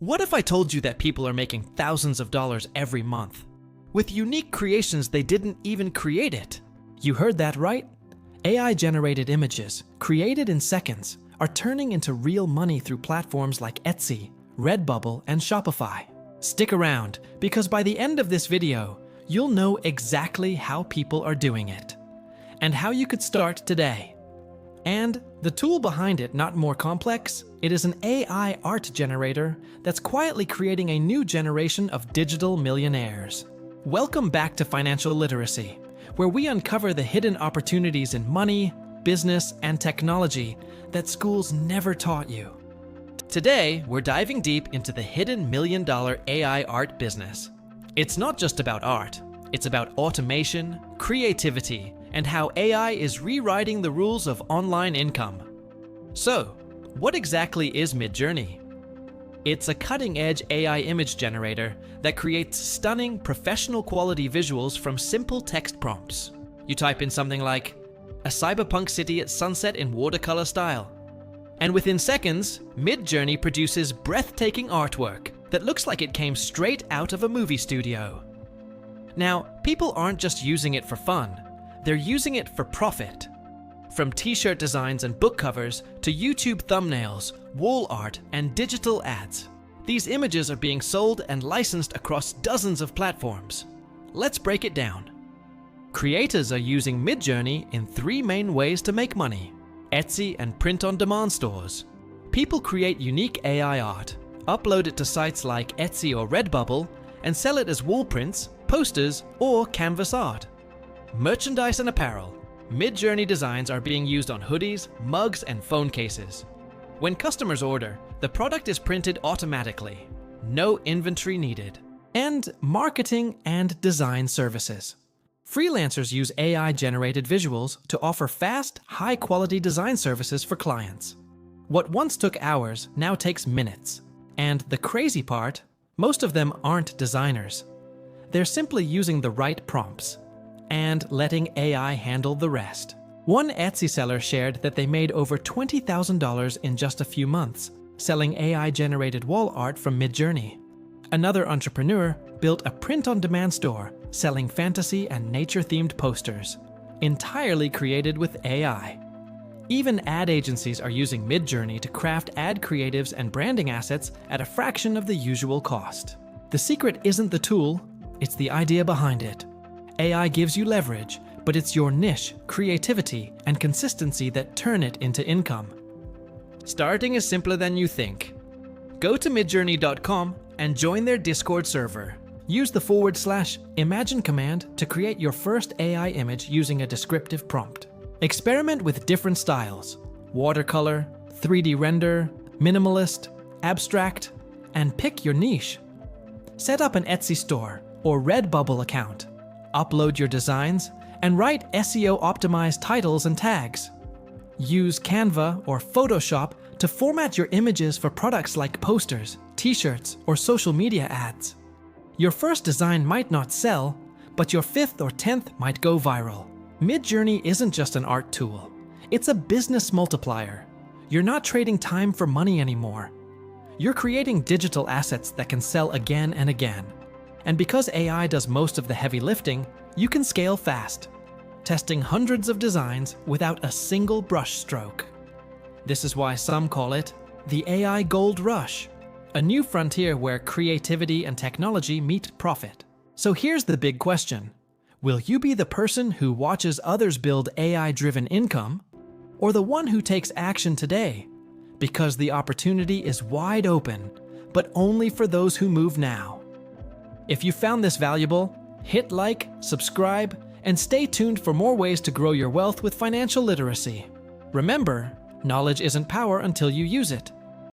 What if I told you that people are making thousands of dollars every month with unique creations they didn't even create it? You heard that right. AI-generated images, created in seconds, are turning into real money through platforms like Etsy, Redbubble, and Shopify. Stick around, because by the end of this video, you'll know exactly how people are doing it and how you could start today. And the tool behind it, not more complex, it is an AI art generator that's quietly creating a new generation of digital millionaires. Welcome back to Financial Literacy, where we uncover the hidden opportunities in money, business, and technology that schools never taught you. Today, we're diving deep into the hidden million-dollar AI art business. It's not just about art, it's about automation, creativity, and how AI is rewriting the rules of online income. So, what exactly is Midjourney? It's a cutting-edge AI image generator that creates stunning, professional-quality visuals from simple text prompts. You type in something like, "a cyberpunk city at sunset in watercolor style." And within seconds, Midjourney produces breathtaking artwork that looks like it came straight out of a movie studio. Now, people aren't just using it for fun. They're using it for profit. From t-shirt designs and book covers to YouTube thumbnails, wall art, and digital ads, these images are being sold and licensed across dozens of platforms. Let's break it down. Creators are using Midjourney in three main ways to make money: Etsy and print-on-demand stores. People create unique AI art, upload it to sites like Etsy or Redbubble, and sell it as wall prints, posters, or canvas art. Merchandise and apparel. Midjourney designs are being used on hoodies, mugs, and phone cases. When customers order, the product is printed automatically. No inventory needed. And marketing and design services. Freelancers use AI-generated visuals to offer fast, high-quality design services for clients. What once took hours now takes minutes. And the crazy part, most of them aren't designers. They're simply using the right prompts and letting AI handle the rest. One Etsy seller shared that they made over $20,000 in just a few months, selling AI-generated wall art from Midjourney. Another entrepreneur built a print-on-demand store selling fantasy and nature-themed posters, entirely created with AI. Even ad agencies are using Midjourney to craft ad creatives and branding assets at a fraction of the usual cost. The secret isn't the tool, it's the idea behind it. AI gives you leverage, but it's your niche, creativity, and consistency that turn it into income. Starting is simpler than you think. Go to midjourney.com and join their Discord server. Use the /imagine command to create your first AI image using a descriptive prompt. Experiment with different styles: watercolor, 3D render, minimalist, abstract, and pick your niche. Set up an Etsy store or Redbubble account. Upload your designs and write SEO-optimized titles and tags. Use Canva or Photoshop to format your images for products like posters, t-shirts, or social media ads. Your first design might not sell, but your 5th or 10th might go viral. Midjourney isn't just an art tool. It's a business multiplier. You're not trading time for money anymore. You're creating digital assets that can sell again and again. And because AI does most of the heavy lifting, you can scale fast, testing hundreds of designs without a single brush stroke. This is why some call it the AI gold rush, a new frontier where creativity and technology meet profit. So here's the big question. Will you be the person who watches others build AI-driven income, or the one who takes action today? Because the opportunity is wide open, but only for those who move now. If you found this valuable, hit like, subscribe, and stay tuned for more ways to grow your wealth with financial literacy. Remember, knowledge isn't power until you use it.